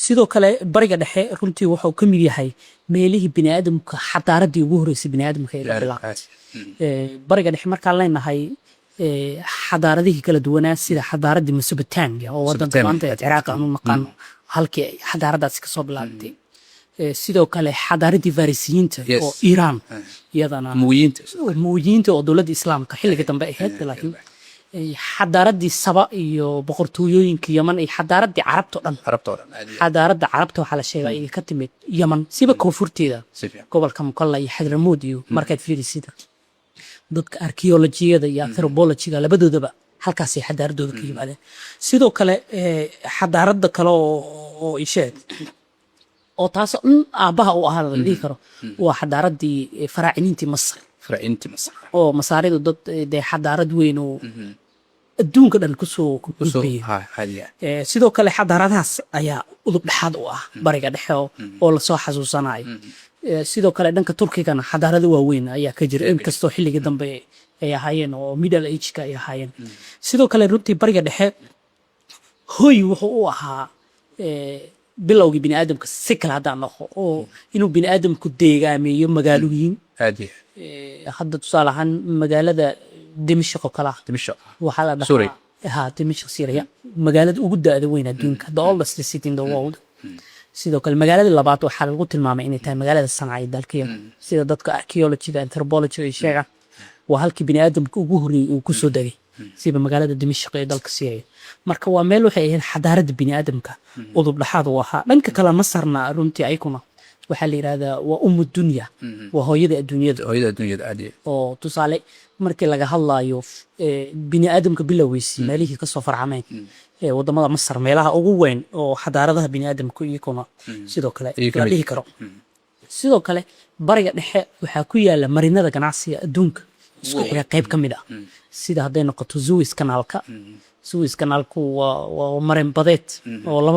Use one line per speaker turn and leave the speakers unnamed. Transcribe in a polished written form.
sidoo kale bariga dhexe runtii wuxuu ka mid yahay meelihii bini'aadamka xadaaradii ugu horeysay bini'aadamka ee la bilaabay bariga dhexe markaan leenahay xadaaradihii kala duwanaa sida xadaaradii Mesopotamia oo wadanka maanta Ciraaq aanu naqaano halkii xadaaradaasi ka soo bilaabtay sidoo kale xadaaradii Farisiyiinta oo Iran iyadana muuyiinta oo dowladda islaamka xilliga dambe ahayd laakiin xadaaradii Saba iyo boqortooyooyinka Yaman ay xadaaradii Carabta dhan xadaaradda Carabta waxa la sheegay inay ka timid Yaman siba koonfurteeda gobolka Mukalla iyo Hadramaut iyo markaad fiirisid dadka archaeologiyada iyo anthropologiga labadoodaba halkaas ay xadaaradooda ka yimaadeen sidoo kale xadaaradda kale oo isheed oo taas aabaha u ahaa la dhihi karo waa xadaaradii faraaciniintii Masar oo masaaridu dad xadaarad weyn oo adduunka dhan ku soo gudbiyay sidoo kale xadaaradahaas ayaa udub dhexaad u ah bariga dhexe oo la soo xasuusanayo sidoo kale dhanka Turkigana xadaarado waaweyn ayaa ka jira inkastoo xilliga dambe ay ahaayeen oo middle age-ka ay ahaayeen sidoo kale runtii bariga dhexe hooy wuxuu u ahaa bilowgii bini'aadamka si kala hadaan noqo oo inuu bini'aadamku deegaameeyo magaalooyin hadda tusaale ahaan magaalada Dimashq oo kala waxaa la dhahaa Dimashq Syria magaalada ugu da'da weyn adduunka the oldest city in the world sidoo kale magaalada labaad waxaa lagu tilmaamay inay tahay magaalada Sanaa ee dalka Yemen sida dadka archaeology anthropology ay sheegaan waa halkii bini'aadamku ugu horeeyay uu ku soo dagay sida magaalada Dimashq ee dalka Syria marka waa meel waxay ahayd xadaaradda bini'aadamka udub dhaxaad u ahaa dhanka kale Masarna runtii ayaguna waxaa la yiraahdaa waa dunya waa hooyada adduunyada oo tusaale markii laga hadlayo bini'aadamka bilowgiisii meelihii ka soo farcameen wadamada Masar meelaha ugu weyn oo xadaaradaha bini'aadamku iyaguna sidoo kale la dhihi karo sidoo kale bariga dhexe waxaa ku yaala marinada ganacsiga adduunka isku xiga qayb ka mid ah sida hadday noqoto Suez Canal-ka waa marin badeed oo